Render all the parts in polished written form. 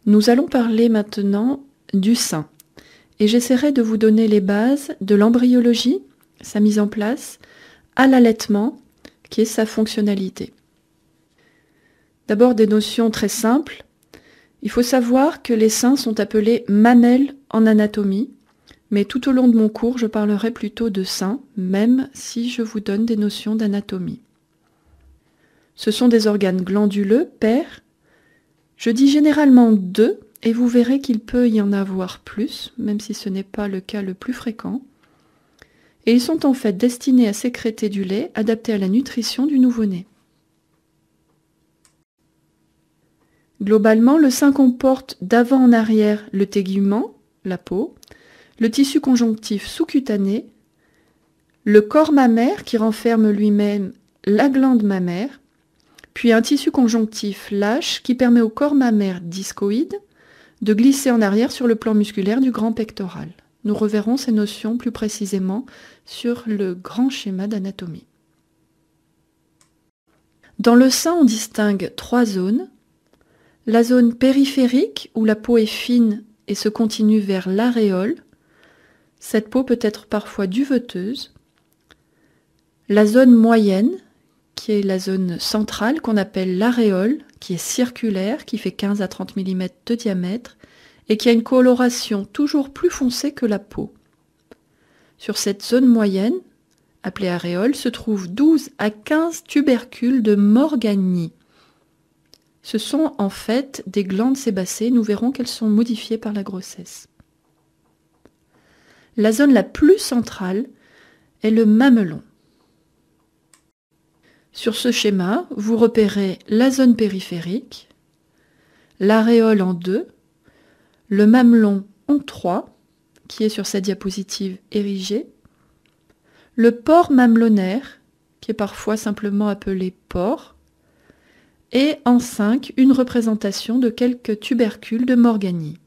Nous allons parler maintenant du sein et j'essaierai de vous donner les bases de l'embryologie, sa mise en place, à l'allaitement, qui est sa fonctionnalité. D'abord des notions très simples. Il faut savoir que les seins sont appelés mamelles en anatomie, mais tout au long de mon cours, je parlerai plutôt de seins, même si je vous donne des notions d'anatomie. Ce sont des organes glanduleux, pairs. Je dis généralement 2, et vous verrez qu'il peut y en avoir plus, même si ce n'est pas le cas le plus fréquent. Et ils sont en fait destinés à sécréter du lait adapté à la nutrition du nouveau-né. Globalement, le sein comporte d'avant en arrière le tégument, la peau, le tissu conjonctif sous-cutané, le corps mammaire qui renferme lui-même la glande mammaire, puis un tissu conjonctif lâche qui permet au corps mammaire discoïde de glisser en arrière sur le plan musculaire du grand pectoral. Nous reverrons ces notions plus précisément sur le grand schéma d'anatomie. Dans le sein, on distingue 3 zones. La zone périphérique, où la peau est fine et se continue vers l'aréole. Cette peau peut être parfois duveteuse. La zone moyenne, qui est la zone centrale, qu'on appelle l'aréole, qui est circulaire, qui fait 15 à 30 mm de diamètre, et qui a une coloration toujours plus foncée que la peau. Sur cette zone moyenne, appelée aréole, se trouvent 12 à 15 tubercules de Morgagni. Ce sont en fait des glandes sébacées, nous verrons qu'elles sont modifiées par la grossesse. La zone la plus centrale est le mamelon. Sur ce schéma, vous repérez la zone périphérique, l'aréole en 2, le mamelon en 3, qui est sur cette diapositive érigée, le pore mamelonaire, qui est parfois simplement appelé pore, et en 5, une représentation de quelques tubercules de Morgagni.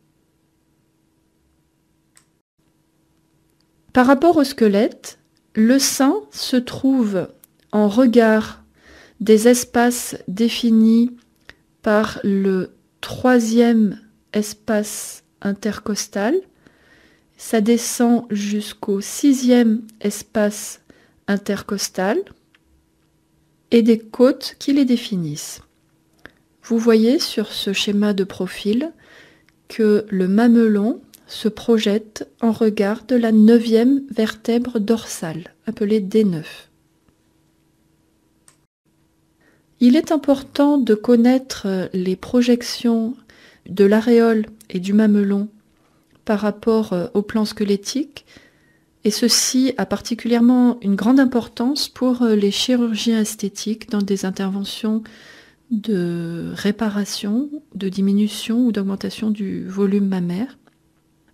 Par rapport au squelette, le sein se trouve en regard des espaces définis par le 3e espace intercostal. Ça descend jusqu'au 6e espace intercostal et des côtes qui les définissent. Vous voyez sur ce schéma de profil que le mamelon se projette en regard de la 9e vertèbre dorsale, appelée D9. Il est important de connaître les projections de l'aréole et du mamelon par rapport au plan squelettique, et ceci a particulièrement une grande importance pour les chirurgiens esthétiques dans des interventions de réparation, de diminution ou d'augmentation du volume mammaire.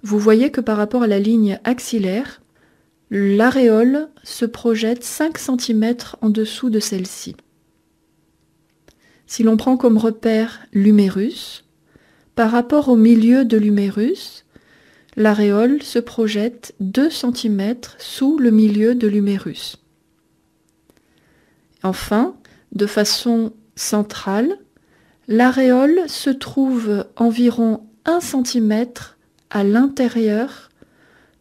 Vous voyez que par rapport à la ligne axillaire, l'aréole se projette 5 cm en dessous de celle-ci. Si l'on prend comme repère l'humérus, par rapport au milieu de l'humérus, l'aréole se projette 2 cm sous le milieu de l'humérus. Enfin, de façon centrale, l'aréole se trouve environ 1 cm à l'intérieur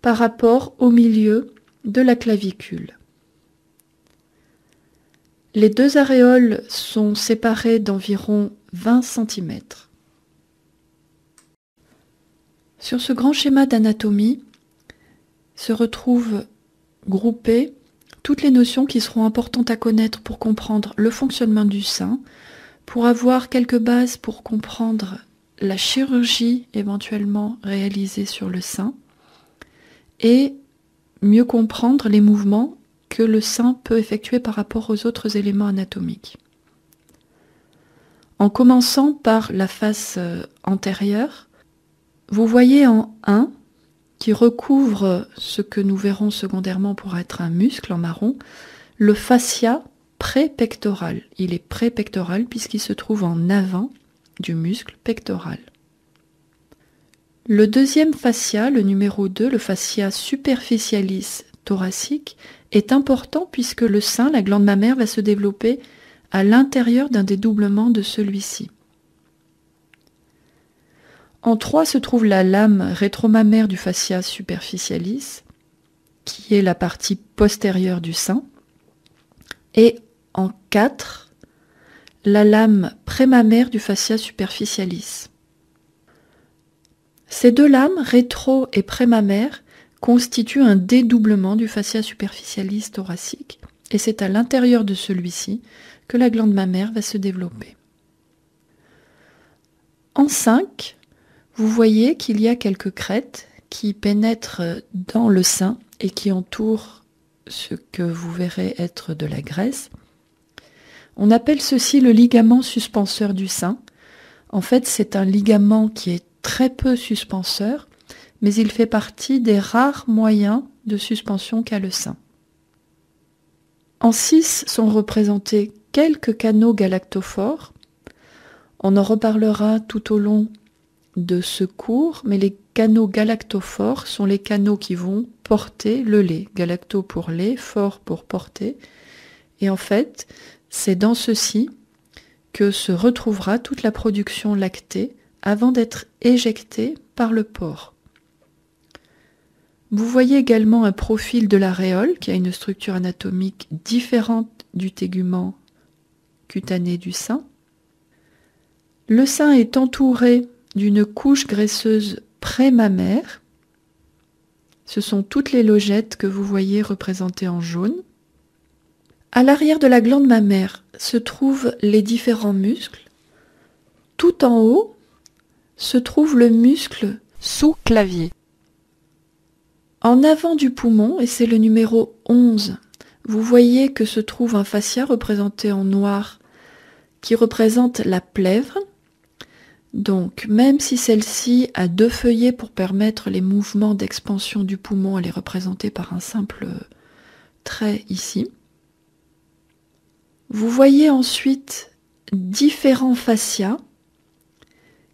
par rapport au milieu de la clavicule. Les 2 aréoles sont séparées d'environ 20 cm. Sur ce grand schéma d'anatomie se retrouvent groupées toutes les notions qui seront importantes à connaître pour comprendre le fonctionnement du sein, pour avoir quelques bases pour comprendre la chirurgie éventuellement réalisée sur le sein et mieux comprendre les mouvements que le sein peut effectuer par rapport aux autres éléments anatomiques. En commençant par la face antérieure, vous voyez en 1, qui recouvre ce que nous verrons secondairement pour être un muscle en marron, le fascia prépectoral. Il est prépectoral puisqu'il se trouve en avant du muscle pectoral. Le deuxième fascia, le numéro 2, le fascia superficialis thoracique, est important puisque le sein, la glande mammaire, va se développer à l'intérieur d'un dédoublement de celui-ci. En 3 se trouve la lame rétromammaire du fascia superficialis, qui est la partie postérieure du sein. Et en 4, la lame prémammaire du fascia superficialis. Ces deux lames, rétro et prémammaire, constituent un dédoublement du fascia superficialis thoracique, et c'est à l'intérieur de celui-ci que la glande mammaire va se développer. En 5, vous voyez qu'il y a quelques crêtes qui pénètrent dans le sein et qui entourent ce que vous verrez être de la graisse. On appelle ceci le ligament suspenseur du sein. En fait, c'est un ligament qui est très peu suspenseur, mais il fait partie des rares moyens de suspension qu'a le sein. En 6 sont représentés quelques canaux galactophores. On en reparlera tout au long de ce cours, mais les canaux galactophores sont les canaux qui vont porter le lait. Galacto pour lait, phore pour porter. Et en fait, c'est dans ceci que se retrouvera toute la production lactée avant d'être éjectée par le porc. Vous voyez également un profil de l'aréole qui a une structure anatomique différente du tégument cutané du sein. Le sein est entouré d'une couche graisseuse prémammaire. Ce sont toutes les logettes que vous voyez représentées en jaune. À l'arrière de la glande mammaire se trouvent les différents muscles. Tout en haut se trouve le muscle sous-clavier. En avant du poumon, et c'est le numéro 11, vous voyez que se trouve un fascia représenté en noir qui représente la plèvre. Donc, même si celle-ci a 2 feuillets pour permettre les mouvements d'expansion du poumon, elle est représentée par un simple trait ici. Vous voyez ensuite différents fascias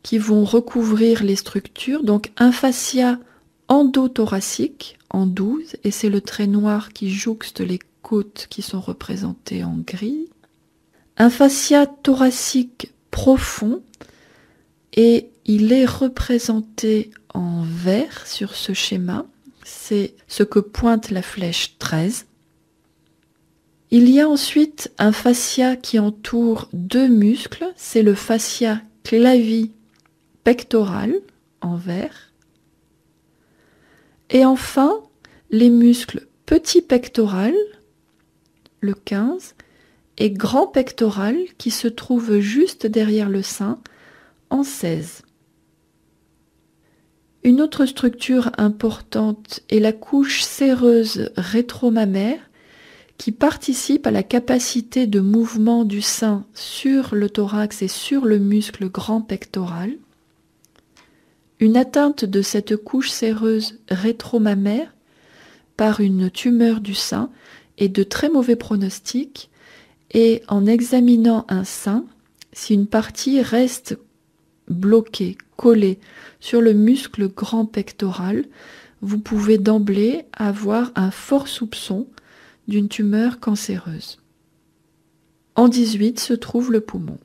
qui vont recouvrir les structures. Donc, un fascia endothoracique en 12, et c'est le trait noir qui jouxte les côtes qui sont représentées en gris. Un fascia thoracique profond, et il est représenté en vert sur ce schéma. C'est ce que pointe la flèche 13. Il y a ensuite un fascia qui entoure 2 muscles. C'est le fascia clavipectoral en vert. Et enfin, les muscles petit pectoral, le 15, et grand pectoral qui se trouvent juste derrière le sein, en 16. Une autre structure importante est la couche séreuse rétromammaire qui participe à la capacité de mouvement du sein sur le thorax et sur le muscle grand pectoral. Une atteinte de cette couche séreuse rétromammaire par une tumeur du sein est de très mauvais pronostic, et en examinant un sein, si une partie reste bloquée, collée sur le muscle grand pectoral, vous pouvez d'emblée avoir un fort soupçon d'une tumeur cancéreuse. En 18 se trouve le poumon.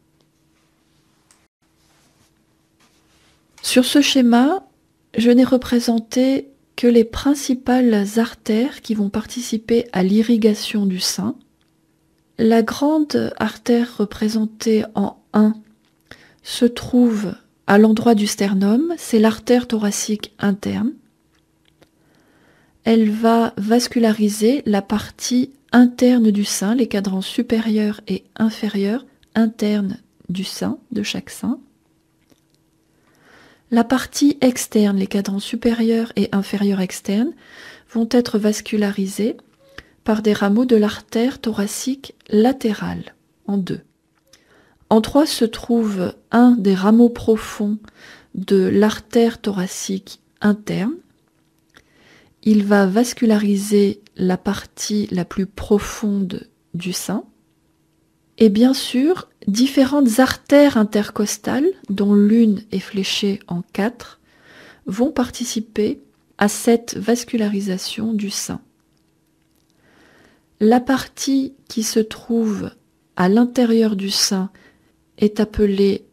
Sur ce schéma, je n'ai représenté que les principales artères qui vont participer à l'irrigation du sein. La grande artère représentée en 1 se trouve à l'endroit du sternum, c'est l'artère thoracique interne. Elle va vasculariser la partie interne du sein, les cadrans supérieurs et inférieurs internes du sein, de chaque sein. La partie externe, les cadrans supérieurs et inférieurs externes, vont être vascularisés par des rameaux de l'artère thoracique latérale, en 2. En 3 se trouve un des rameaux profonds de l'artère thoracique interne. Il va vasculariser la partie la plus profonde du sein. Et bien sûr, différentes artères intercostales, dont l'une est fléchée en 4, vont participer à cette vascularisation du sein. La partie qui se trouve à l'intérieur du sein est appelée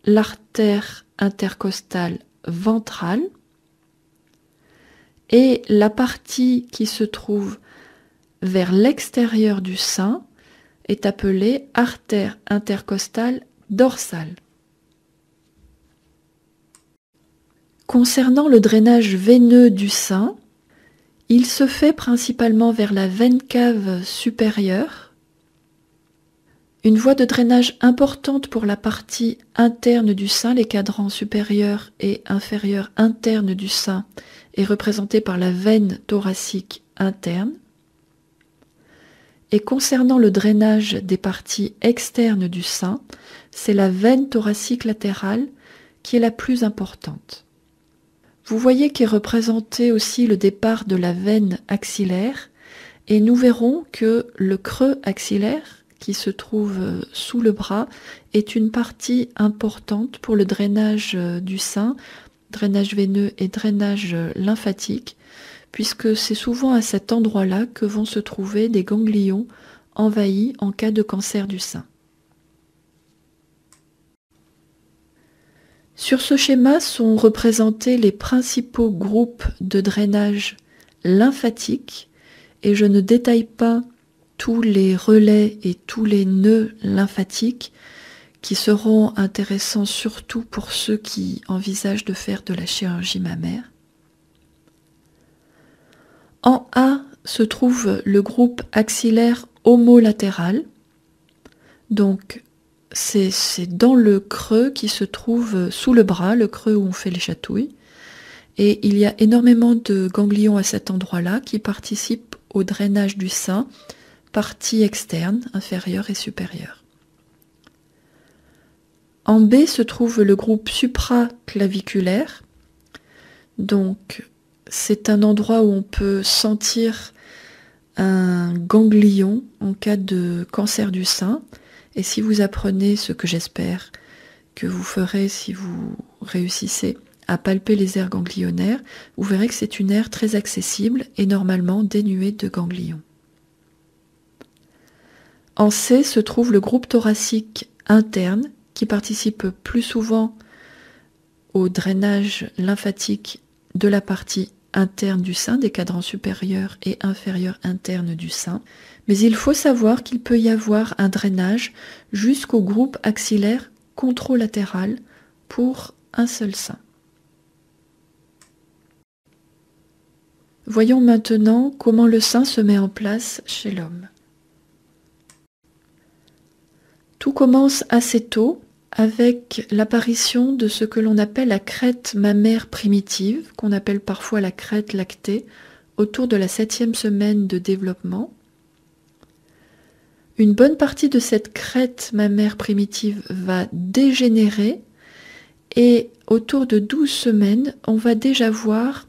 l'artère intercostale ventrale et la partie qui se trouve vers l'extérieur du sein est appelée artère intercostale dorsale. Concernant le drainage veineux du sein, il se fait principalement vers la veine cave supérieure. Une voie de drainage importante pour la partie interne du sein, les cadrans supérieurs et inférieurs internes du sein, est représentée par la veine thoracique interne. Et concernant le drainage des parties externes du sein, c'est la veine thoracique latérale qui est la plus importante. Vous voyez qu'est représenté aussi le départ de la veine axillaire et nous verrons que le creux axillaire qui se trouve sous le bras est une partie importante pour le drainage du sein, drainage veineux et drainage lymphatique, puisque c'est souvent à cet endroit-là que vont se trouver des ganglions envahis en cas de cancer du sein. Sur ce schéma sont représentés les principaux groupes de drainage lymphatique et je ne détaille pas tous les relais et tous les nœuds lymphatiques qui seront intéressants surtout pour ceux qui envisagent de faire de la chirurgie mammaire. En A se trouve le groupe axillaire homolatéral, donc c'est dans le creux qui se trouve sous le bras, le creux où on fait les chatouilles. Et il y a énormément de ganglions à cet endroit-là qui participent au drainage du sein, partie externe, inférieure et supérieure. En B se trouve le groupe supraclaviculaire. Donc c'est un endroit où on peut sentir un ganglion en cas de cancer du sein. Et si vous apprenez ce que j'espère que vous ferez si vous réussissez à palper les aires ganglionnaires, vous verrez que c'est une aire très accessible et normalement dénuée de ganglions. En C se trouve le groupe thoracique interne qui participe plus souvent au drainage lymphatique de la partie interne du sein, des cadrans supérieurs et inférieurs internes du sein. Mais il faut savoir qu'il peut y avoir un drainage jusqu'au groupe axillaire contralatéral pour un seul sein. Voyons maintenant comment le sein se met en place chez l'homme. Tout commence assez tôt avec l'apparition de ce que l'on appelle la crête mammaire primitive, qu'on appelle parfois la crête lactée, autour de la 7e semaine de développement. Une bonne partie de cette crête mammaire primitive va dégénérer et autour de 12 semaines, on va déjà voir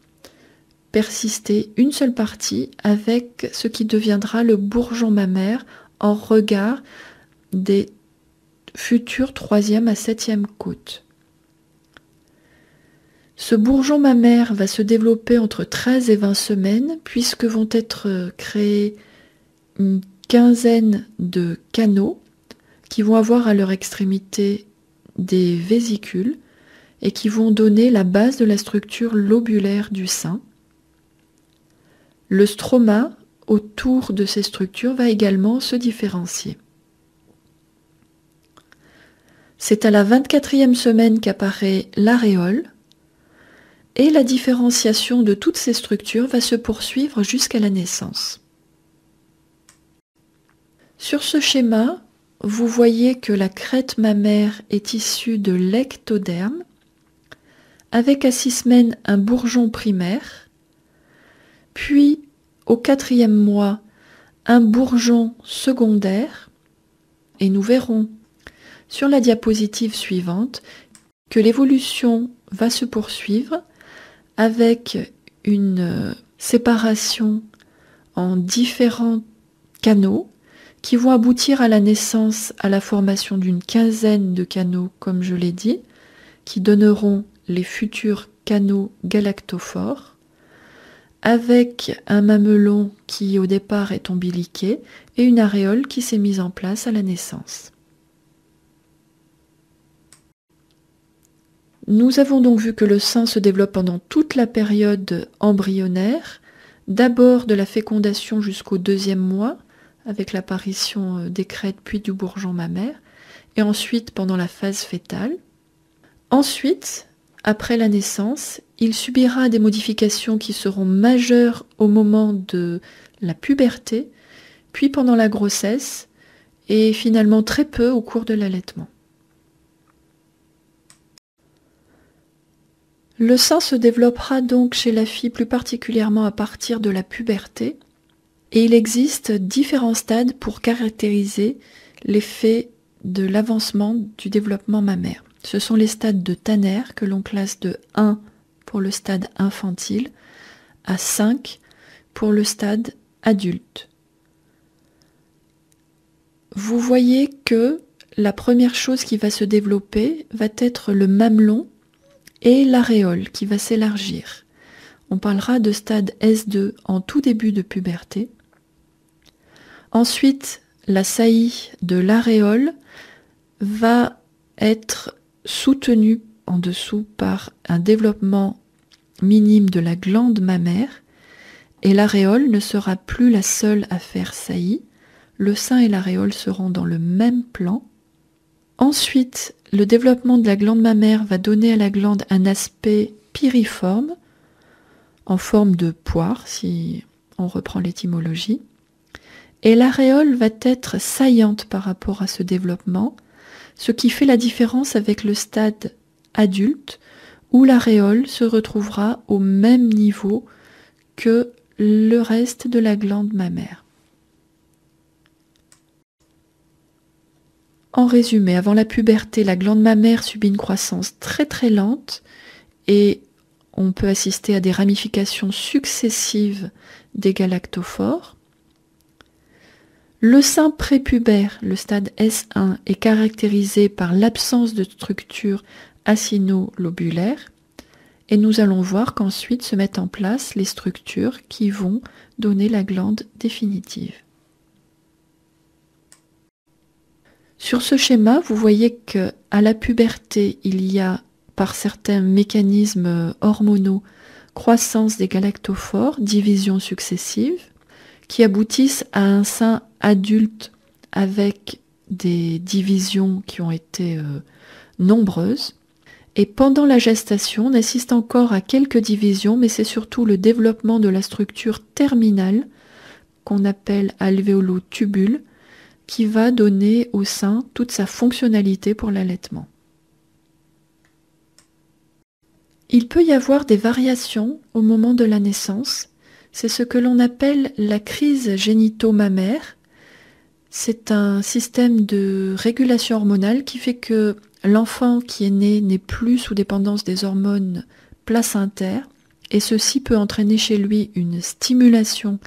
persister une seule partie avec ce qui deviendra le bourgeon mammaire en regard des futures 3e à 7e côtes. Ce bourgeon mammaire va se développer entre 13 et 20 semaines puisque vont être créés une quinzaine de canaux qui vont avoir à leur extrémité des vésicules et qui vont donner la base de la structure lobulaire du sein. Le stroma autour de ces structures va également se différencier. C'est à la 24e semaine qu'apparaît l'aréole et la différenciation de toutes ces structures va se poursuivre jusqu'à la naissance. Sur ce schéma, vous voyez que la crête mammaire est issue de l'ectoderme, avec à 6 semaines un bourgeon primaire, puis au 4e mois un bourgeon secondaire, et nous verrons sur la diapositive suivante que l'évolution va se poursuivre avec une séparation en différents canaux qui vont aboutir à la naissance, à la formation d'une quinzaine de canaux, comme je l'ai dit, qui donneront les futurs canaux galactophores, avec un mamelon qui au départ est ombiliqué et une aréole qui s'est mise en place à la naissance. Nous avons donc vu que le sein se développe pendant toute la période embryonnaire, d'abord de la fécondation jusqu'au 2e mois, avec l'apparition des crêtes puis du bourgeon mammaire, et ensuite pendant la phase fœtale. Ensuite, après la naissance, il subira des modifications qui seront majeures au moment de la puberté, puis pendant la grossesse, et finalement très peu au cours de l'allaitement. Le sein se développera donc chez la fille plus particulièrement à partir de la puberté, et il existe différents stades pour caractériser l'effet de l'avancement du développement mammaire. Ce sont les stades de Tanner que l'on classe de 1 pour le stade infantile à 5 pour le stade adulte. Vous voyez que la première chose qui va se développer va être le mamelon et l'aréole qui va s'élargir. On parlera de stade S2 en tout début de puberté. Ensuite, la saillie de l'aréole va être soutenue en dessous par un développement minime de la glande mammaire et l'aréole ne sera plus la seule à faire saillie. Le sein et l'aréole seront dans le même plan. Ensuite, le développement de la glande mammaire va donner à la glande un aspect piriforme, en forme de poire, si on reprend l'étymologie. Et l'aréole va être saillante par rapport à ce développement, ce qui fait la différence avec le stade adulte, où l'aréole se retrouvera au même niveau que le reste de la glande mammaire. En résumé, avant la puberté, la glande mammaire subit une croissance très très lente et on peut assister à des ramifications successives des galactophores. Le sein prépubère, le stade S1, est caractérisé par l'absence de structure acino-lobulaire et nous allons voir qu'ensuite se mettent en place les structures qui vont donner la glande définitive. Sur ce schéma, vous voyez qu'à la puberté, il y a, par certains mécanismes hormonaux, croissance des galactophores, divisions successives, qui aboutissent à un sein adulte avec des divisions qui ont été nombreuses. Et pendant la gestation, on assiste encore à quelques divisions, mais c'est surtout le développement de la structure terminale, qu'on appelle alvéolo-tubule, qui va donner au sein toute sa fonctionnalité pour l'allaitement. Il peut y avoir des variations au moment de la naissance. C'est ce que l'on appelle la crise génito-mammaire. C'est un système de régulation hormonale qui fait que l'enfant qui est né n'est plus sous dépendance des hormones placentaires et ceci peut entraîner chez lui une stimulation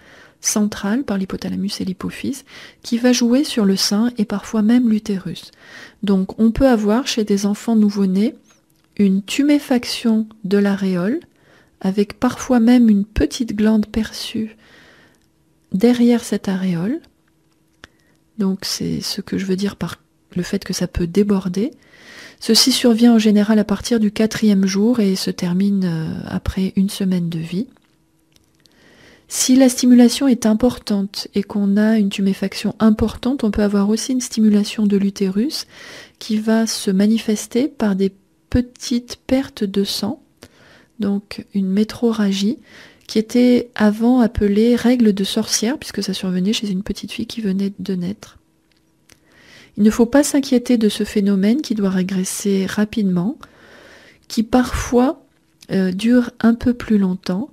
centrale par l'hypothalamus et l'hypophyse qui va jouer sur le sein et parfois même l'utérus. Donc on peut avoir chez des enfants nouveau-nés une tuméfaction de l'aréole avec parfois même une petite glande perçue derrière cette aréole. Donc c'est ce que je veux dire par le fait que ça peut déborder. Ceci survient en général à partir du 4e jour et se termine après 1 semaine de vie. Si la stimulation est importante et qu'on a une tuméfaction importante, on peut avoir aussi une stimulation de l'utérus qui va se manifester par des petites pertes de sang, donc une métrorragie, qui était avant appelée règle de sorcière, puisque ça survenait chez une petite fille qui venait de naître. Il ne faut pas s'inquiéter de ce phénomène qui doit régresser rapidement, qui parfois dure un peu plus longtemps.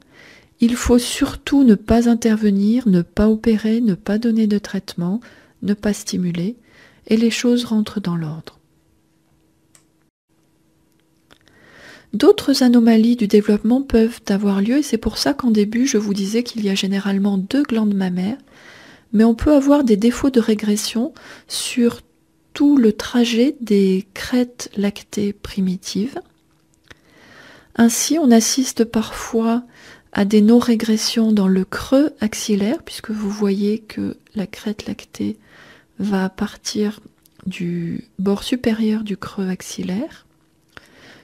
Il faut surtout ne pas intervenir, ne pas opérer, ne pas donner de traitement, ne pas stimuler, et les choses rentrent dans l'ordre. D'autres anomalies du développement peuvent avoir lieu, et c'est pour ça qu'en début, je vous disais qu'il y a généralement 2 glandes mammaires, mais on peut avoir des défauts de régression sur tout le trajet des crêtes lactées primitives. Ainsi, on assiste parfois à des non-régressions dans le creux axillaire, puisque vous voyez que la crête lactée va partir du bord supérieur du creux axillaire.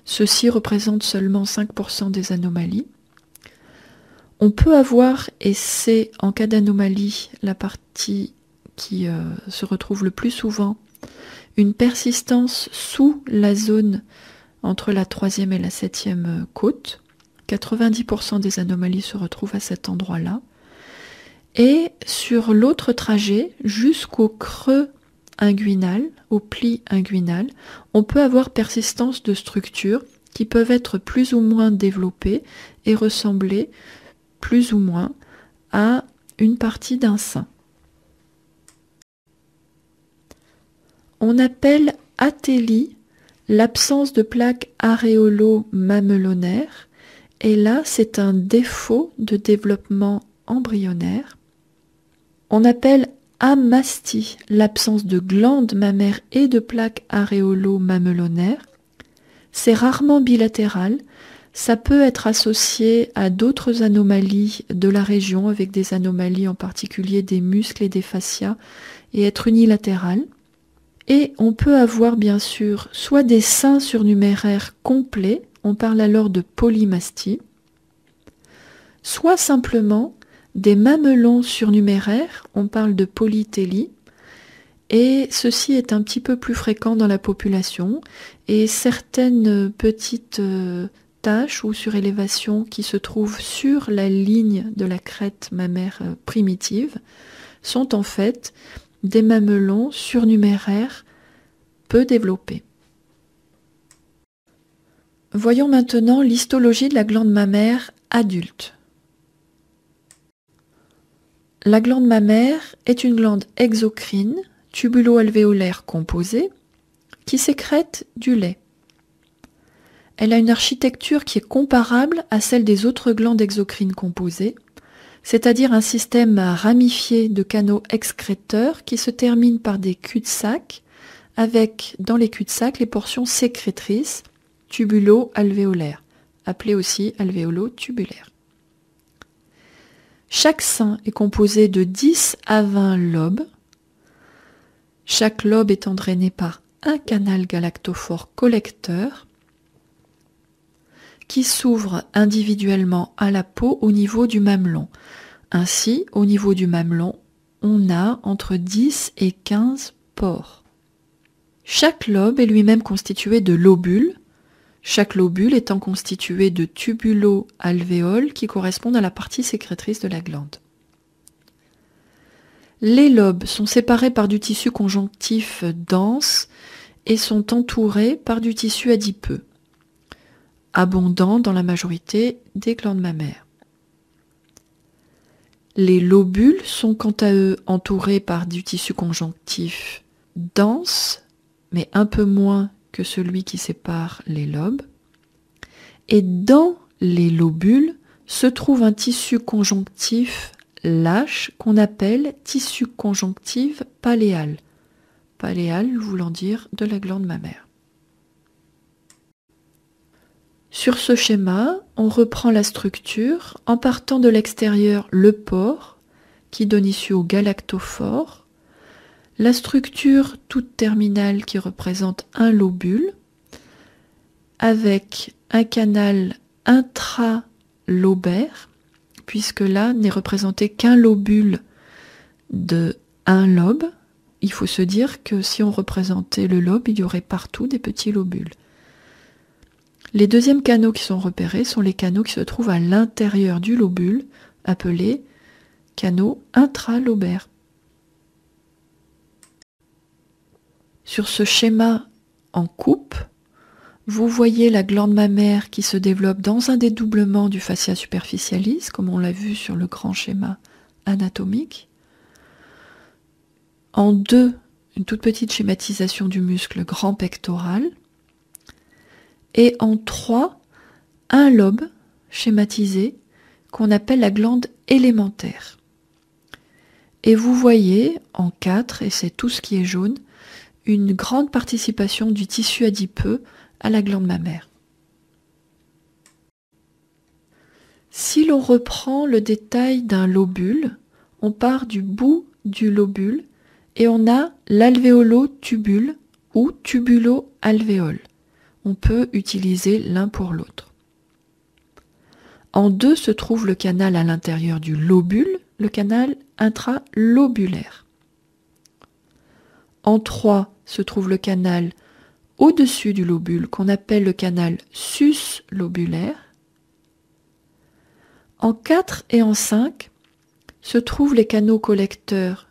Ceci représente seulement 5% des anomalies. On peut avoir, et c'est en cas d'anomalie la partie qui se retrouve le plus souvent, une persistance sous la zone entre la 3e et la 7e côte. 90% des anomalies se retrouvent à cet endroit-là. Et sur l'autre trajet, jusqu'au creux inguinal, au pli inguinal, on peut avoir persistance de structures qui peuvent être plus ou moins développées et ressembler plus ou moins à une partie d'un sein. On appelle athélie l'absence de plaques aréolo-mamelonnaires, et là c'est un défaut de développement embryonnaire. On appelle amastie l'absence de glandes mammaires et de plaques aréolo-mamelonnaires. C'est rarement bilatéral, ça peut être associé à d'autres anomalies de la région, avec des anomalies en particulier des muscles et des fascias, et être unilatéral. Et on peut avoir bien sûr soit des seins surnuméraires complets, on parle alors de polymastie, soit simplement des mamelons surnuméraires, on parle de polytélie, et ceci est un petit peu plus fréquent dans la population, et certaines petites taches ou surélévations qui se trouvent sur la ligne de la crête mammaire primitive sont en fait des mamelons surnuméraires peu développés. Voyons maintenant l'histologie de la glande mammaire adulte. La glande mammaire est une glande exocrine, tubulo-alvéolaire composée, qui sécrète du lait. Elle a une architecture qui est comparable à celle des autres glandes exocrines composées, c'est-à-dire un système ramifié de canaux excréteurs qui se terminent par des cul-de-sac, avec dans les cul-de-sac les portions sécrétrices tubulo-alvéolaires, appelées aussi alvéolo-tubulaires. Chaque sein est composé de 10 à 20 lobes, chaque lobe étant drainé par un canal galactophore collecteur qui s'ouvre individuellement à la peau au niveau du mamelon. Ainsi, au niveau du mamelon, on a entre 10 et 15 pores. Chaque lobe est lui-même constitué de lobules, chaque lobule étant constitué de tubulo-alvéoles qui correspondent à la partie sécrétrice de la glande. Les lobes sont séparés par du tissu conjonctif dense et sont entourés par du tissu adipeux, abondant dans la majorité des glandes mammaires. Les lobules sont quant à eux entourés par du tissu conjonctif dense, mais un peu moins que celui qui sépare les lobes. Et dans les lobules se trouve un tissu conjonctif lâche qu'on appelle tissu conjonctif paléal. Paléal voulant dire de la glande mammaire. Sur ce schéma, on reprend la structure en partant de l'extérieur le pore qui donne issue au galactophore, la structure toute terminale qui représente un lobule avec un canal intralobaire, puisque là n'est représenté qu'un lobule de un lobe. Il faut se dire que si on représentait le lobe, il y aurait partout des petits lobules. Les deuxièmes canaux qui sont repérés sont les canaux qui se trouvent à l'intérieur du lobule, appelés canaux intralobaires. Sur ce schéma en coupe, vous voyez la glande mammaire qui se développe dans un dédoublement du fascia superficialis, comme on l'a vu sur le grand schéma anatomique. En 2, une toute petite schématisation du muscle grand pectoral. Et en 3, un lobe schématisé qu'on appelle la glande élémentaire. Et vous voyez en 4, et c'est tout ce qui est jaune, une grande participation du tissu adipeux à la glande mammaire. Si l'on reprend le détail d'un lobule, on part du bout du lobule et on a l'alvéolo-tubule ou tubulo-alvéole. on peut utiliser l'un pour l'autre. En 2 se trouve le canal à l'intérieur du lobule, le canal intralobulaire. En 3 se trouve le canal au-dessus du lobule qu'on appelle le canal suslobulaire. En 4 et en 5 se trouvent les canaux collecteurs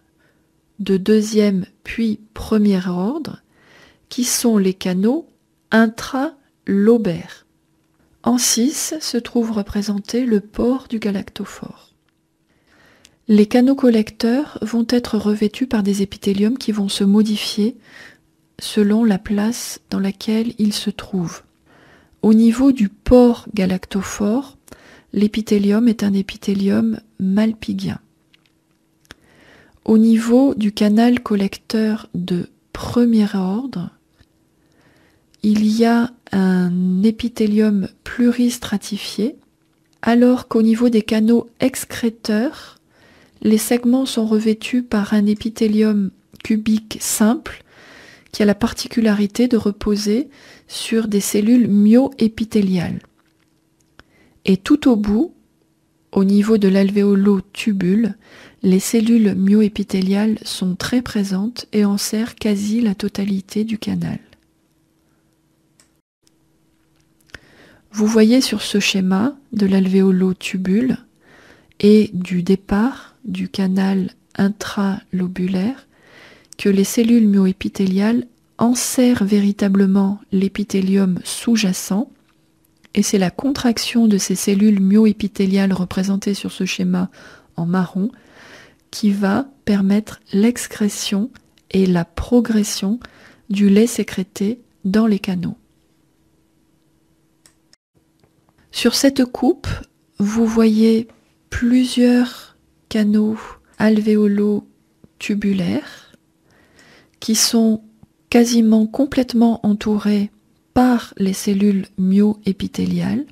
de deuxième puis premier ordre qui sont les canaux intralobaires. En 6 se trouve représenté le pore du galactophore. Les canaux collecteurs vont être revêtus par des épithéliums qui vont se modifier selon la place dans laquelle ils se trouvent. Au niveau du pore galactophore, l'épithélium est un épithélium malpighien. Au niveau du canal collecteur de premier ordre, il y a un épithélium pluristratifié, alors qu'au niveau des canaux excréteurs, les segments sont revêtus par un épithélium cubique simple qui a la particularité de reposer sur des cellules myoépithéliales. Et tout au bout, au niveau de l'alvéolotubule, les cellules myoépithéliales sont très présentes et enserrent quasi la totalité du canal. Vous voyez sur ce schéma de l'alvéolotubule et du départ du canal intralobulaire que les cellules myoépithéliales enserrent véritablement l'épithélium sous-jacent, et c'est la contraction de ces cellules myoépithéliales représentées sur ce schéma en marron qui va permettre l'excrétion et la progression du lait sécrété dans les canaux. Sur cette coupe, vous voyez plusieurs canaux alvéolo-tubulaires qui sont quasiment complètement entourés par les cellules myoépithéliales.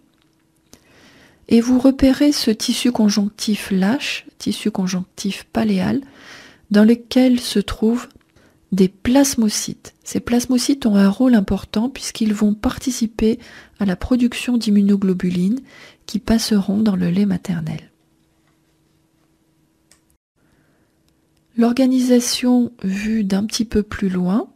Et vous repérez ce tissu conjonctif lâche, tissu conjonctif paléal, dans lequel se trouvent des plasmocytes. Ces plasmocytes ont un rôle important puisqu'ils vont participer à la production d'immunoglobulines qui passeront dans le lait maternel. L'organisation vue d'un petit peu plus loin,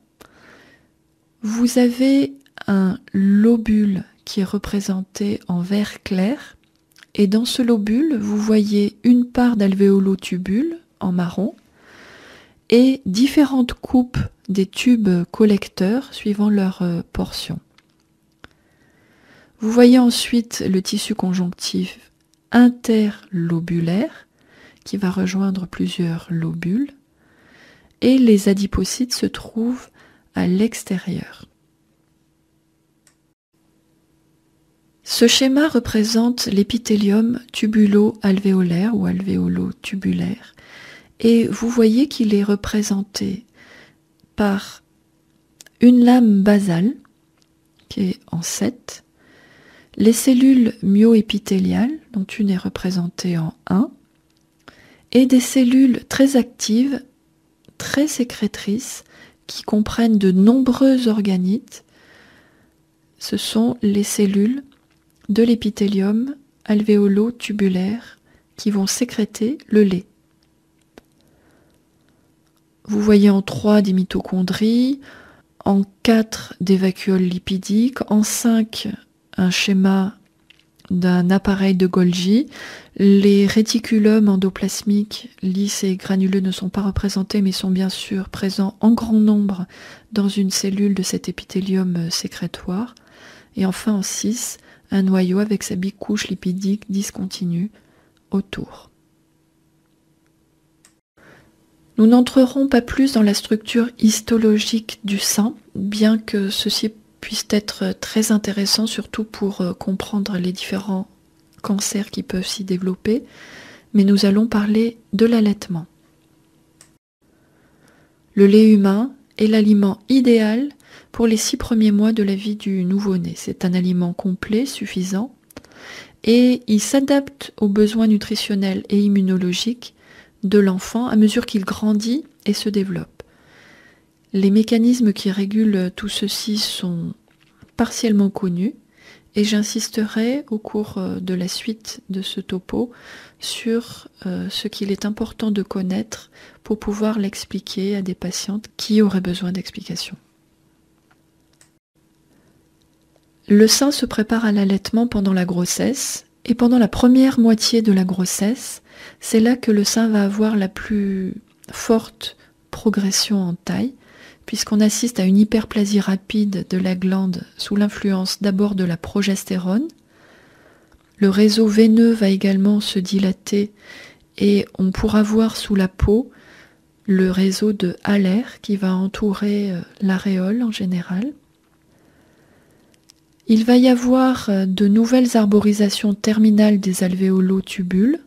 vous avez un lobule qui est représenté en vert clair, et dans ce lobule, vous voyez une part d'alvéolotubule en marron et différentes coupes des tubes collecteurs suivant leur portion. Vous voyez ensuite le tissu conjonctif interlobulaire qui va rejoindre plusieurs lobules, et les adipocytes se trouvent à l'extérieur. Ce schéma représente l'épithélium tubulo-alvéolaire ou alvéolo-tubulaire, et vous voyez qu'il est représenté par une lame basale qui est en 7, les cellules myoépithéliales, dont une est représentée en 1, et des cellules très actives, très sécrétrices, qui comprennent de nombreux organites. Ce sont les cellules de l'épithélium alvéolo-tubulaire qui vont sécréter le lait. Vous voyez en 3 des mitochondries, en 4 des vacuoles lipidiques, en 5 un schéma d'un appareil de Golgi. Les réticulums endoplasmiques lisses et granuleux ne sont pas représentés, mais sont bien sûr présents en grand nombre dans une cellule de cet épithélium sécrétoire. Et enfin en 6, un noyau avec sa bicouche lipidique discontinue autour. Nous n'entrerons pas plus dans la structure histologique du sein, bien que ceci puisse être très intéressant, surtout pour comprendre les différents cancers qui peuvent s'y développer, mais nous allons parler de l'allaitement. Le lait humain est l'aliment idéal pour les 6 premiers mois de la vie du nouveau-né. C'est un aliment complet, suffisant, et il s'adapte aux besoins nutritionnels et immunologiques de l'enfant à mesure qu'il grandit et se développe. Les mécanismes qui régulent tout ceci sont partiellement connu, et j'insisterai au cours de la suite de ce topo sur ce qu'il est important de connaître pour pouvoir l'expliquer à des patientes qui auraient besoin d'explications. Le sein se prépare à l'allaitement pendant la grossesse, et pendant la première moitié de la grossesse, c'est là que le sein va avoir la plus forte progression en taille, puisqu'on assiste à une hyperplasie rapide de la glande sous l'influence d'abord de la progestérone. Le réseau veineux va également se dilater et on pourra voir sous la peau le réseau de Haller qui va entourer l'aréole en général. Il va y avoir de nouvelles arborisations terminales des alvéolo-tubules.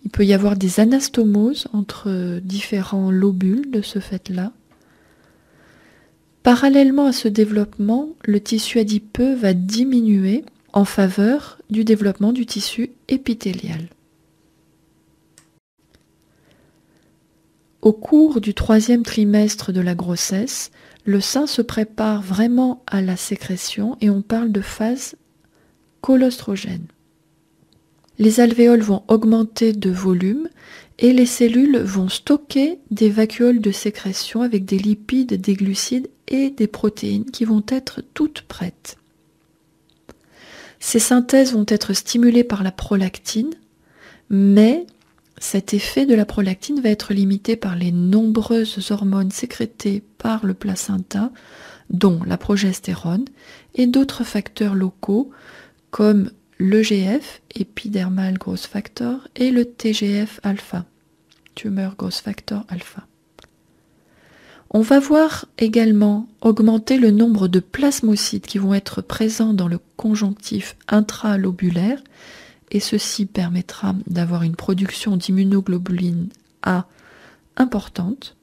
Il peut y avoir des anastomoses entre différents lobules de ce fait-là. Parallèlement à ce développement, le tissu adipeux va diminuer en faveur du développement du tissu épithélial. Au cours du 3e trimestre de la grossesse, le sein se prépare vraiment à la sécrétion et on parle de phase colostrogène. Les alvéoles vont augmenter de volume et les cellules vont stocker des vacuoles de sécrétion avec des lipides, des glucides et des protéines qui vont être toutes prêtes. Ces synthèses vont être stimulées par la prolactine, mais cet effet de la prolactine va être limité par les nombreuses hormones sécrétées par le placenta, dont la progestérone et d'autres facteurs locaux comme l'EGF, Epidermal Growth Factor, et le TGF-alpha, Tumor Growth Factor alpha. On va voir également augmenter le nombre de plasmocytes qui vont être présents dans le conjonctif intralobulaire, et ceci permettra d'avoir une production d'immunoglobuline A importante.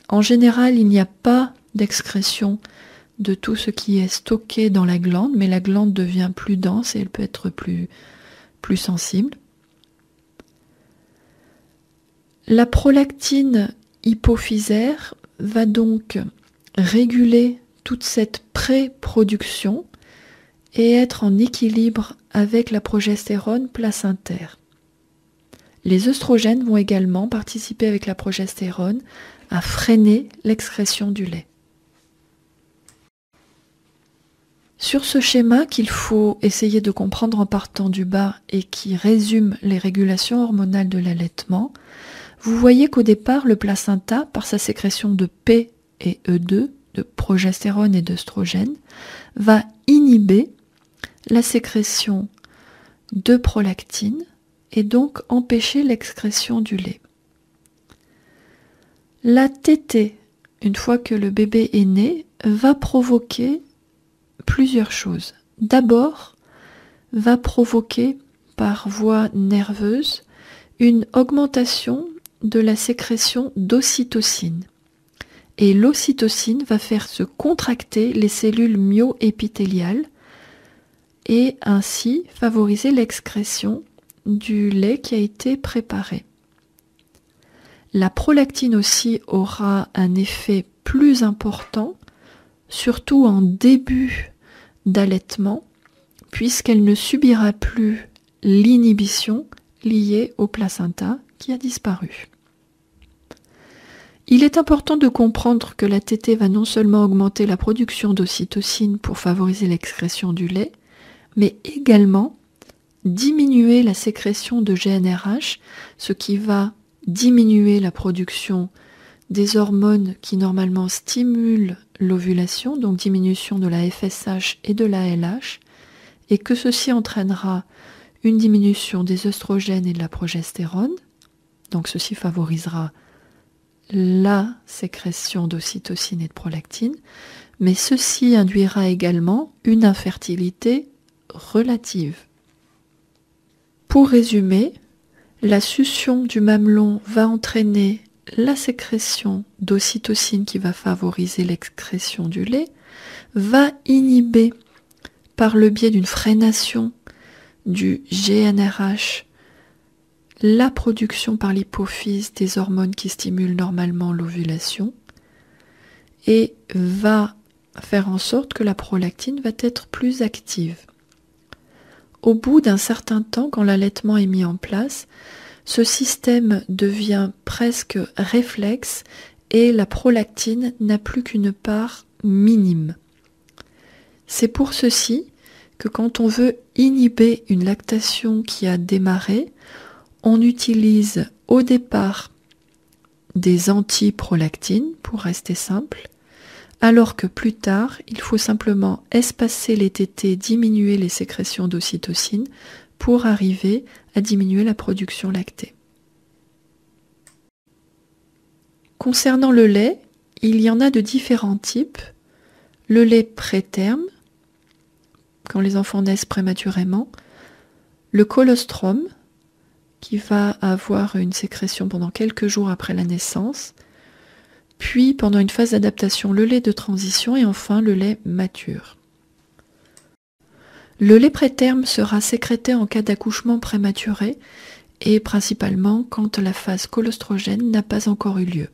En général, il n'y a pas d'excrétion de tout ce qui est stocké dans la glande, mais la glande devient plus dense et elle peut être plus sensible. La prolactine hypophysaire va donc réguler toute cette pré-production et être en équilibre avec la progestérone placentaire. Les œstrogènes vont également participer avec la progestérone à freiner l'excrétion du lait. Sur ce schéma qu'il faut essayer de comprendre en partant du bas et qui résume les régulations hormonales de l'allaitement, vous voyez qu'au départ, le placenta, par sa sécrétion de P et E2, de progestérone et d'œstrogène, va inhiber la sécrétion de prolactine et donc empêcher l'excrétion du lait. La tétée, une fois que le bébé est né, va provoquer plusieurs choses. D'abord, va provoquer par voie nerveuse une augmentation de la sécrétion d'ocytocine. Et l'ocytocine va faire se contracter les cellules myoépithéliales et ainsi favoriser l'excrétion du lait qui a été préparé. La prolactine aussi aura un effet plus important, surtout en début d'allaitement, puisqu'elle ne subira plus l'inhibition liée au placenta qui a disparu. Il est important de comprendre que la tétée va non seulement augmenter la production d'ocytocine pour favoriser l'excrétion du lait, mais également diminuer la sécrétion de GnRH, ce qui va diminuer la production des hormones qui normalement stimulent l'ovulation, donc diminution de la FSH et de la LH, et que ceci entraînera une diminution des œstrogènes et de la progestérone, donc ceci favorisera la sécrétion d'ocytocine et de prolactine, mais ceci induira également une infertilité relative. Pour résumer, la succion du mamelon va entraîner la sécrétion d'ocytocine qui va favoriser l'excrétion du lait, va inhiber par le biais d'une freination du GnRH la production par l'hypophyse des hormones qui stimulent normalement l'ovulation et va faire en sorte que la prolactine va être plus active. Au bout d'un certain temps, quand l'allaitement est mis en place, ce système devient presque réflexe et la prolactine n'a plus qu'une part minime. C'est pour ceci que quand on veut inhiber une lactation qui a démarré, on utilise au départ des antiprolactines, pour rester simple, alors que plus tard, il faut simplement espacer les tétés, diminuer les sécrétions d'ocytocine pour arriver à diminuer la production lactée. Concernant le lait, il y en a de différents types. Le lait préterme, quand les enfants naissent prématurément, le colostrum, qui va avoir une sécrétion pendant quelques jours après la naissance, puis pendant une phase d'adaptation, le lait de transition et enfin le lait mature. Le lait préterme sera sécrété en cas d'accouchement prématuré et principalement quand la phase colostrogène n'a pas encore eu lieu.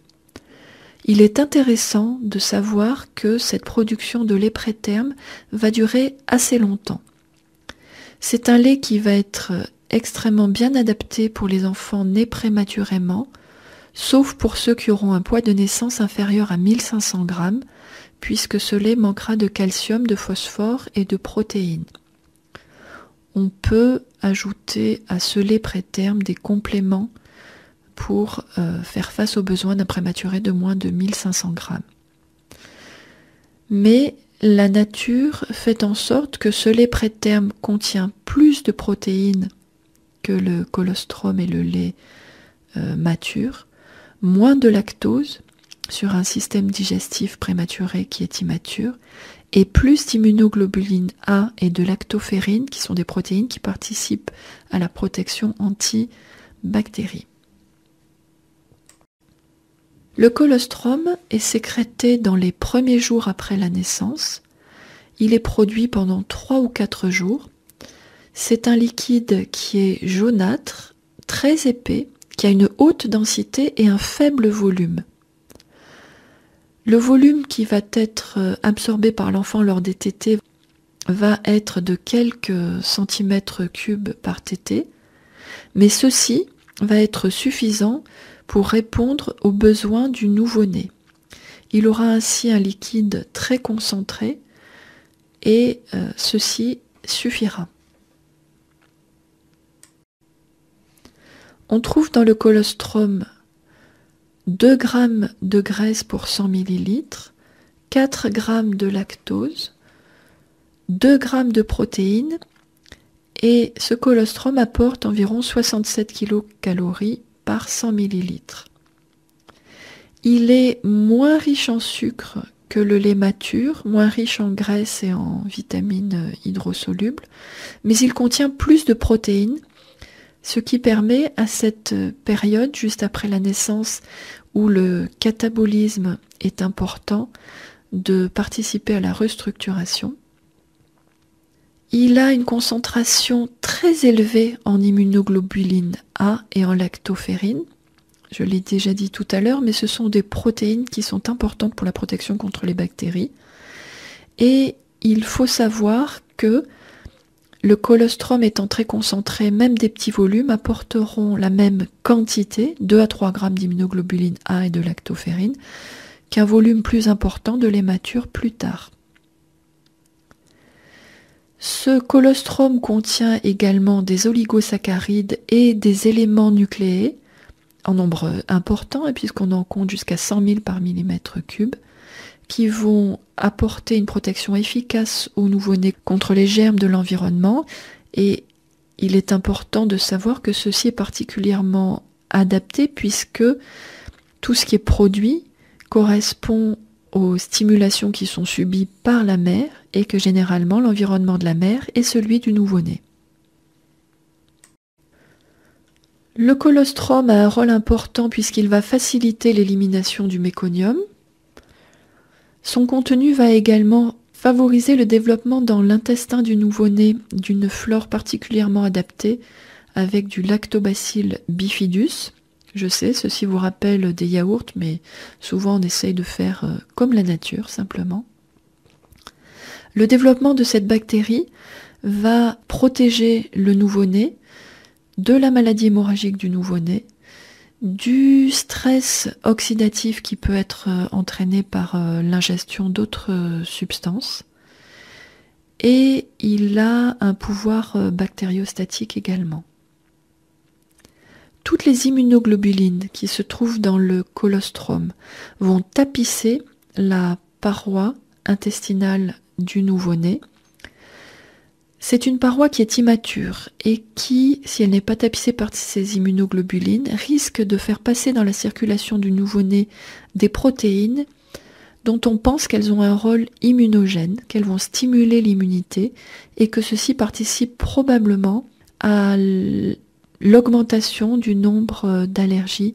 Il est intéressant de savoir que cette production de lait préterme va durer assez longtemps. C'est un lait qui va être extrêmement bien adapté pour les enfants nés prématurément, sauf pour ceux qui auront un poids de naissance inférieur à 1500 grammes, puisque ce lait manquera de calcium, de phosphore et de protéines. On peut ajouter à ce lait préterme des compléments pour faire face aux besoins d'un prématuré de moins de 1500 grammes. Mais la nature fait en sorte que ce lait préterme contient plus de protéines que le colostrum et le lait mature, moins de lactose sur un système digestif prématuré qui est immature, et plus d'immunoglobuline A et de lactoferrine, qui sont des protéines qui participent à la protection anti-bactéries. Le colostrum est sécrété dans les premiers jours après la naissance. Il est produit pendant 3 ou 4 jours. C'est un liquide qui est jaunâtre, très épais, qui a une haute densité et un faible volume. Le volume qui va être absorbé par l'enfant lors des tétées va être de quelques centimètres cubes par tétée, mais ceci va être suffisant pour répondre aux besoins du nouveau-né. Il aura ainsi un liquide très concentré et ceci suffira. On trouve dans le colostrum 2 g de graisse pour 100 ml, 4 g de lactose, 2 g de protéines et ce colostrum apporte environ 67 kcal par 100 ml. Il est moins riche en sucre que le lait mature, moins riche en graisse et en vitamines hydrosolubles, mais il contient plus de protéines, ce qui permet à cette période, juste après la naissance, où le catabolisme est important, de participer à la restructuration. Il a une concentration très élevée en immunoglobuline A et en lactoferrine. Je l'ai déjà dit tout à l'heure, mais ce sont des protéines qui sont importantes pour la protection contre les bactéries. Et il faut savoir que le colostrum étant très concentré, même des petits volumes apporteront la même quantité, 2 à 3 g d'immunoglobuline A et de lactoferrine, qu'un volume plus important de lait mature plus tard. Ce colostrum contient également des oligosaccharides et des éléments nucléés en nombre important, et puisqu'on en compte jusqu'à 100 000 par millimètre cube, qui vont apporter une protection efficace au nouveau-né contre les germes de l'environnement. Et il est important de savoir que ceci est particulièrement adapté puisque tout ce qui est produit correspond aux stimulations qui sont subies par la mère et que généralement l'environnement de la mère est celui du nouveau-né. Le colostrum a un rôle important puisqu'il va faciliter l'élimination du méconium. Son contenu va également favoriser le développement dans l'intestin du nouveau-né d'une flore particulièrement adaptée avec du Lactobacillus bifidus. Je sais, ceci vous rappelle des yaourts, mais souvent on essaye de faire comme la nature, simplement. Le développement de cette bactérie va protéger le nouveau-né de la maladie hémorragique du nouveau-né, du stress oxydatif qui peut être entraîné par l'ingestion d'autres substances, et il a un pouvoir bactériostatique également. Toutes les immunoglobulines qui se trouvent dans le colostrum vont tapisser la paroi intestinale du nouveau-né. C'est une paroi qui est immature et qui, si elle n'est pas tapissée par ces immunoglobulines, risque de faire passer dans la circulation du nouveau-né des protéines dont on pense qu'elles ont un rôle immunogène, qu'elles vont stimuler l'immunité et que ceci participe probablement à l'augmentation du nombre d'allergies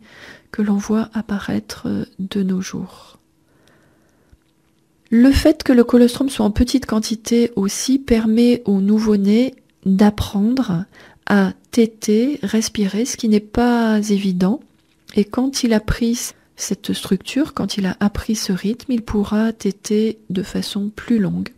que l'on voit apparaître de nos jours. Le fait que le colostrum soit en petite quantité aussi permet au nouveau-né d'apprendre à téter, respirer, ce qui n'est pas évident. Et quand il a pris cette structure, quand il a appris ce rythme, il pourra téter de façon plus longue.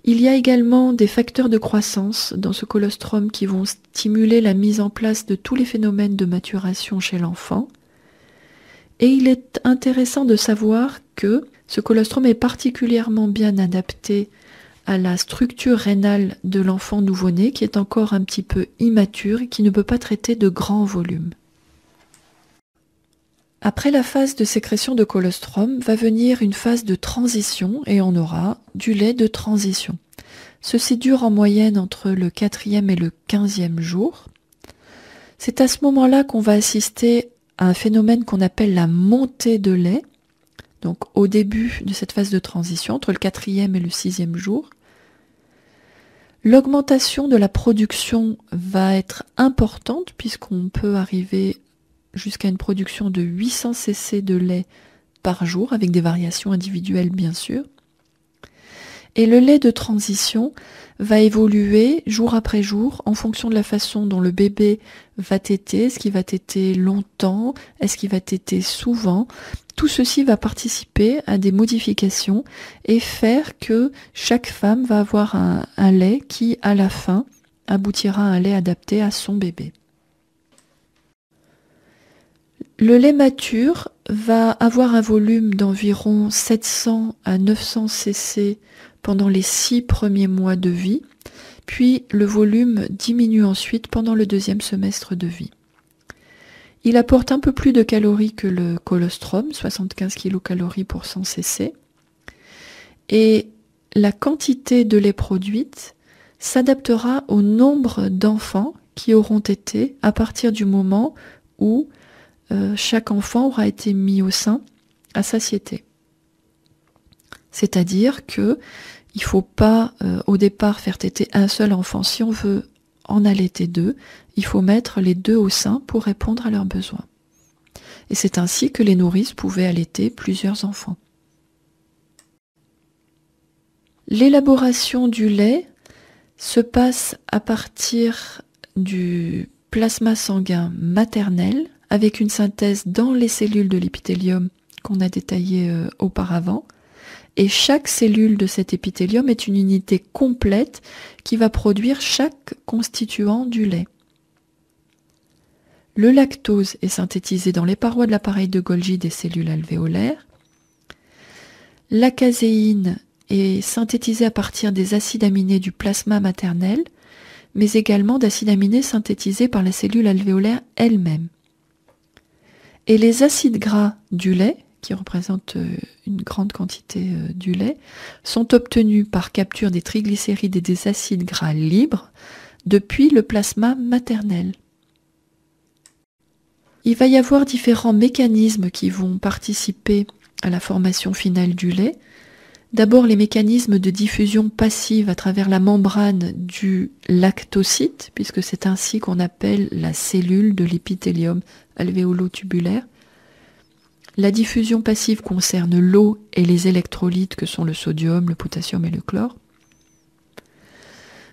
Il y a également des facteurs de croissance dans ce colostrum qui vont stimuler la mise en place de tous les phénomènes de maturation chez l'enfant. Et il est intéressant de savoir que ce colostrum est particulièrement bien adapté à la structure rénale de l'enfant nouveau-né qui est encore un petit peu immature et qui ne peut pas traiter de grands volumes. Après la phase de sécrétion de colostrum va venir une phase de transition et on aura du lait de transition. Ceci dure en moyenne entre le 4e et le 15e jour. C'est à ce moment-là qu'on va assister à un phénomène qu'on appelle la montée de lait. Donc au début de cette phase de transition, entre le 4e et le 6e jour, l'augmentation de la production va être importante puisqu'on peut arriver jusqu'à une production de 800 cc de lait par jour, avec des variations individuelles bien sûr. Et le lait de transition va évoluer jour après jour en fonction de la façon dont le bébé va téter, est-ce qu'il va téter longtemps, est-ce qu'il va téter souvent. Tout ceci va participer à des modifications et faire que chaque femme va avoir un lait qui, à la fin, aboutira à un lait adapté à son bébé. Le lait mature va avoir un volume d'environ 700 à 900 cc pendant les 6 premiers mois de vie, puis le volume diminue ensuite pendant le 2e semestre de vie. Il apporte un peu plus de calories que le colostrum, 75 kcal pour 100 cc, et la quantité de lait produite s'adaptera au nombre d'enfants qui auront été à partir du moment où chaque enfant aura été mis au sein à satiété. C'est-à-dire que il ne faut pas au départ faire téter un seul enfant. Si on veut en allaiter 2, il faut mettre les 2 au sein pour répondre à leurs besoins. Et c'est ainsi que les nourrices pouvaient allaiter plusieurs enfants. L'élaboration du lait se passe à partir du plasma sanguin maternel, avec une synthèse dans les cellules de l'épithélium qu'on a détaillé auparavant. Et chaque cellule de cet épithélium est une unité complète qui va produire chaque constituant du lait. Le lactose est synthétisé dans les parois de l'appareil de Golgi des cellules alvéolaires. La caséine est synthétisée à partir des acides aminés du plasma maternel, mais également d'acides aminés synthétisés par la cellule alvéolaire elle-même. Et les acides gras du lait, qui représentent une grande quantité du lait, sont obtenus par capture des triglycérides et des acides gras libres depuis le plasma maternel. Il va y avoir différents mécanismes qui vont participer à la formation finale du lait. D'abord, les mécanismes de diffusion passive à travers la membrane du lactocyte, puisque c'est ainsi qu'on appelle la cellule de l'épithélium alvéolo-tubulaire. La diffusion passive concerne l'eau et les électrolytes que sont le sodium, le potassium et le chlore.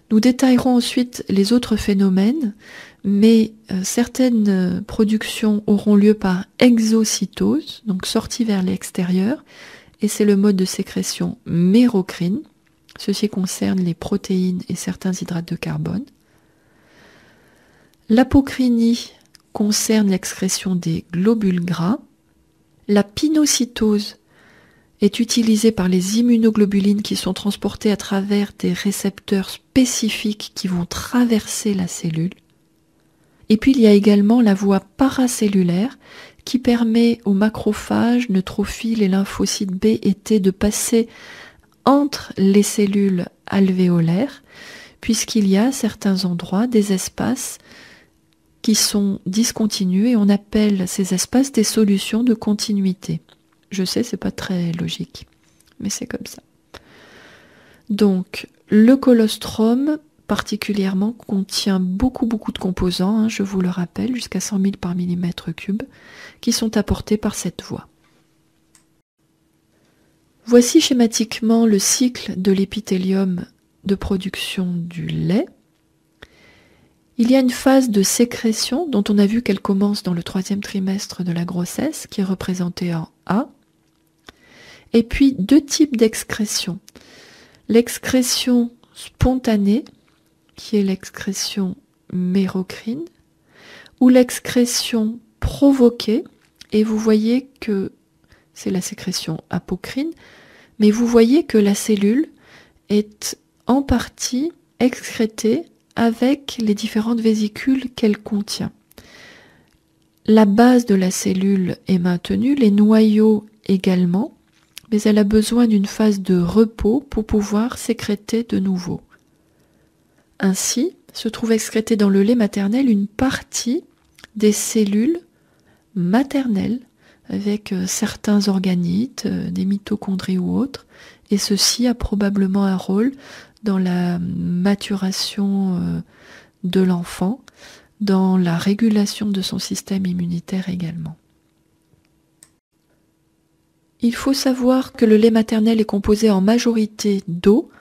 Nous détaillerons ensuite les autres phénomènes, mais certaines productions auront lieu par exocytose, donc sortie vers l'extérieur, et c'est le mode de sécrétion mérocrine. Ceci concerne les protéines et certains hydrates de carbone. L'apocrinie concerne l'excrétion des globules gras. La pinocytose est utilisée par les immunoglobulines qui sont transportées à travers des récepteurs spécifiques qui vont traverser la cellule. Et puis il y a également la voie paracellulaire qui permet aux macrophages, neutrophiles et lymphocytes B et T de passer entre les cellules alvéolaires, puisqu'il y a à certains endroits des espaces qui sont discontinus et on appelle ces espaces des solutions de continuité. Je sais, c'est pas très logique, mais c'est comme ça. Donc, le colostrum particulièrement contient beaucoup de composants, je vous le rappelle, jusqu'à 100 000 par millimètre cube, qui sont apportés par cette voie. Voici schématiquement le cycle de l'épithélium de production du lait. Il y a une phase de sécrétion dont on a vu qu'elle commence dans le 3e trimestre de la grossesse, qui est représentée en A. Et puis 2 types d'excrétion. L'excrétion spontanée, qui est l'excrétion mérocrine, ou l'excrétion provoquée, et vous voyez que c'est la sécrétion apocrine, mais vous voyez que la cellule est en partie excrétée avec les différentes vésicules qu'elle contient. La base de la cellule est maintenue, les noyaux également, mais elle a besoin d'une phase de repos pour pouvoir sécréter de nouveau. Ainsi, se trouve excrétée dans le lait maternel une partie des cellules maternelles avec certains organites, des mitochondries ou autres, et ceci a probablement un rôle dans la maturation de l'enfant, dans la régulation de son système immunitaire également. Il faut savoir que le lait maternel est composé en majorité d'eau,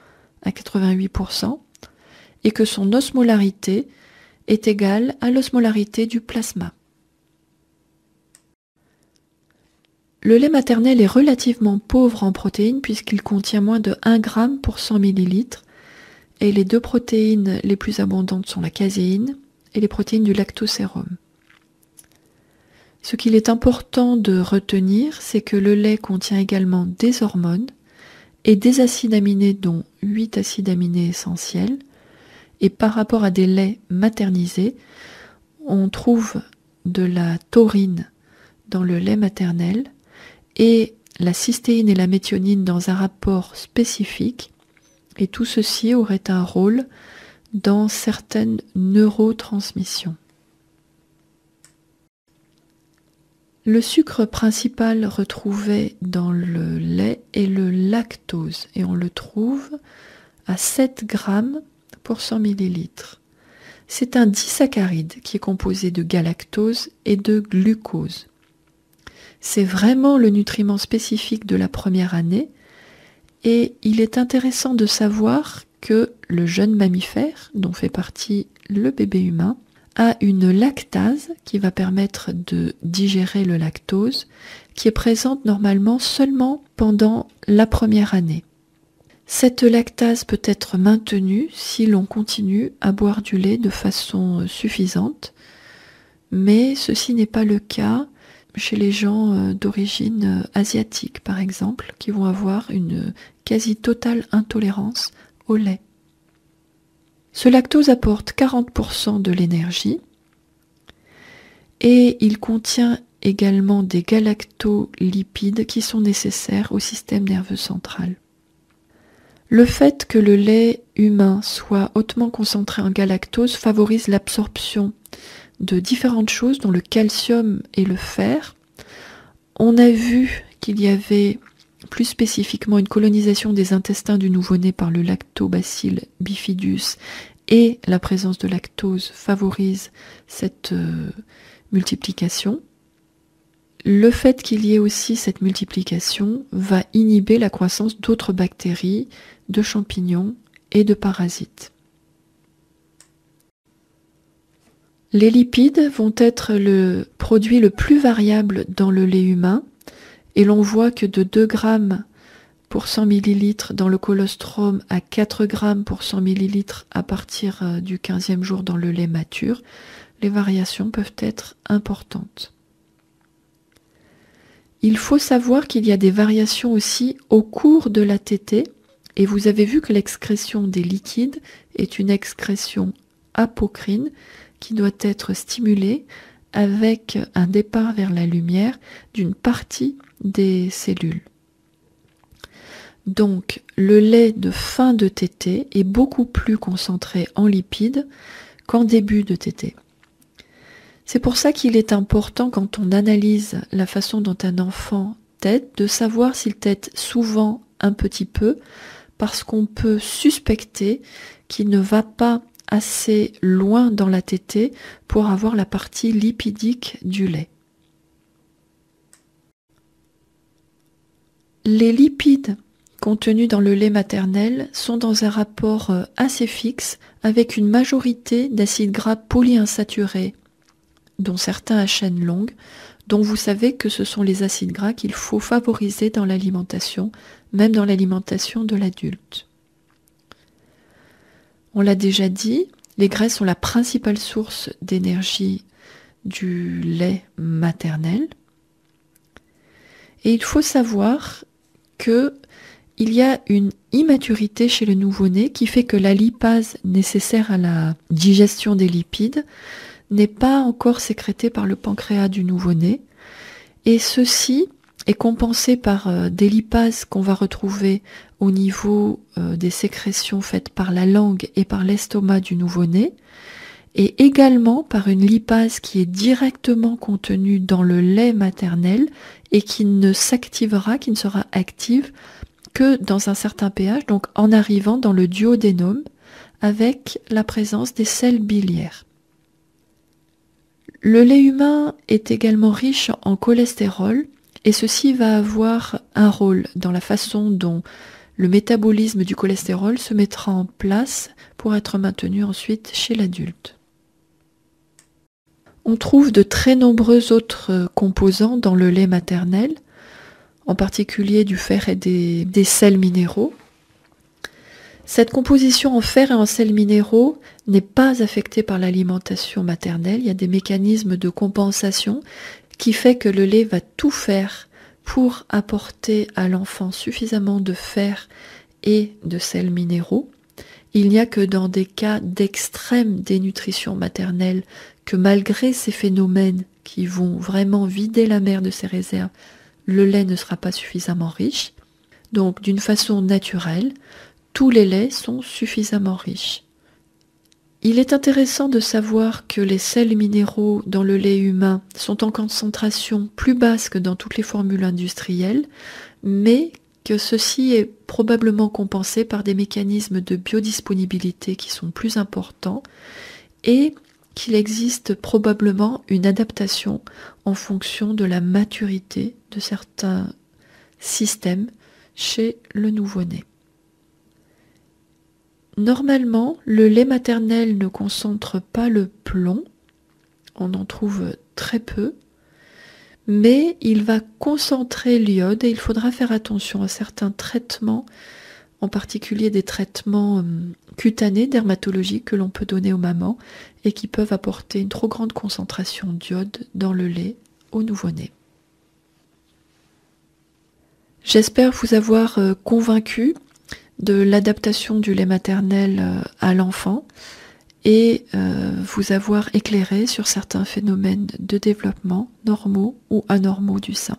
à 88%, et que son osmolarité est égale à l'osmolarité du plasma. Le lait maternel est relativement pauvre en protéines puisqu'il contient moins de 1 g pour 100 ml, et les 2 protéines les plus abondantes sont la caséine et les protéines du lactosérum. Ce qu'il est important de retenir, c'est que le lait contient également des hormones et des acides aminés, dont 8 acides aminés essentiels. Et par rapport à des laits maternisés, on trouve de la taurine dans le lait maternel et la cystéine et la méthionine dans un rapport spécifique. Et tout ceci aurait un rôle dans certaines neurotransmissions. Le sucre principal retrouvé dans le lait est le lactose et on le trouve à 7 g pour 100 ml. C'est un disaccharide qui est composé de galactose et de glucose. C'est vraiment le nutriment spécifique de la première année et il est intéressant de savoir que le jeune mammifère, dont fait partie le bébé humain, a une lactase qui va permettre de digérer le lactose, qui est présente normalement seulement pendant la première année. Cette lactase peut être maintenue si l'on continue à boire du lait de façon suffisante, mais ceci n'est pas le cas chez les gens d'origine asiatique, par exemple, qui vont avoir une quasi-totale intolérance au lait. Ce lactose apporte 40% de l'énergie et il contient également des galactolipides qui sont nécessaires au système nerveux central. Le fait que le lait humain soit hautement concentré en galactose favorise l'absorption de différentes choses, dont le calcium et le fer. On a vu qu'il y avait plus spécifiquement une colonisation des intestins du nouveau-né par le lactobacille bifidus, et la présence de lactose favorise cette multiplication. Le fait qu'il y ait aussi cette multiplication va inhiber la croissance d'autres bactéries, de champignons et de parasites. Les lipides vont être le produit le plus variable dans le lait humain Et l'on voit que de 2 grammes pour 100 millilitres dans le colostrum à 4 grammes pour 100 millilitres à partir du 15e jour dans le lait mature, les variations peuvent être importantes. Il faut savoir qu'il y a des variations aussi au cours de la tétée, et vous avez vu que l'excrétion des liquides est une excrétion apocrine qui doit être stimulée avec un départ vers la lumière d'une partie des cellules. Donc, le lait de fin de tétée est beaucoup plus concentré en lipides qu'en début de tétée. C'est pour ça qu'il est important, quand on analyse la façon dont un enfant tète, de savoir s'il tète souvent un petit peu, parce qu'on peut suspecter qu'il ne va pas assez loin dans la tétée pour avoir la partie lipidique du lait. Les lipides contenus dans le lait maternel sont dans un rapport assez fixe avec une majorité d'acides gras polyinsaturés, dont certains à chaîne longue, dont vous savez que ce sont les acides gras qu'il faut favoriser dans l'alimentation, même dans l'alimentation de l'adulte. On l'a déjà dit, les graisses sont la principale source d'énergie du lait maternel. Et il faut savoir qu'il y a une immaturité chez le nouveau-né qui fait que la lipase nécessaire à la digestion des lipides n'est pas encore sécrétée par le pancréas du nouveau-né. Et ceci est compensé par des lipases qu'on va retrouver au niveau des sécrétions faites par la langue et par l'estomac du nouveau-né, et également par une lipase qui est directement contenue dans le lait maternel et qui ne s'activera, qui ne sera active que dans un certain pH, donc en arrivant dans le duodénum avec la présence des sels biliaires. Le lait humain est également riche en cholestérol, et ceci va avoir un rôle dans la façon dont le métabolisme du cholestérol se mettra en place pour être maintenu ensuite chez l'adulte. On trouve de très nombreux autres composants dans le lait maternel, en particulier du fer et des sels minéraux. Cette composition en fer et en sels minéraux n'est pas affectée par l'alimentation maternelle. Il y a des mécanismes de compensation qui fait que le lait va tout faire pour apporter à l'enfant suffisamment de fer et de sels minéraux. Il n'y a que dans des cas d'extrême dénutrition maternelle que, malgré ces phénomènes qui vont vraiment vider la mère de ses réserves, le lait ne sera pas suffisamment riche. Donc, d'une façon naturelle, tous les laits sont suffisamment riches. Il est intéressant de savoir que les sels minéraux dans le lait humain sont en concentration plus basse que dans toutes les formules industrielles, mais que ceci est probablement compensé par des mécanismes de biodisponibilité qui sont plus importants et qu'il existe probablement une adaptation en fonction de la maturité de certains systèmes chez le nouveau-né. Normalement, le lait maternel ne concentre pas le plomb, on en trouve très peu, mais il va concentrer l'iode et il faudra faire attention à certains traitements, en particulier des traitements cutanés, dermatologiques que l'on peut donner aux mamans et qui peuvent apporter une trop grande concentration d'iode dans le lait au nouveau-né. J'espère vous avoir convaincu de l'adaptation du lait maternel à l'enfant et vous avoir éclairé sur certains phénomènes de développement normaux ou anormaux du sein.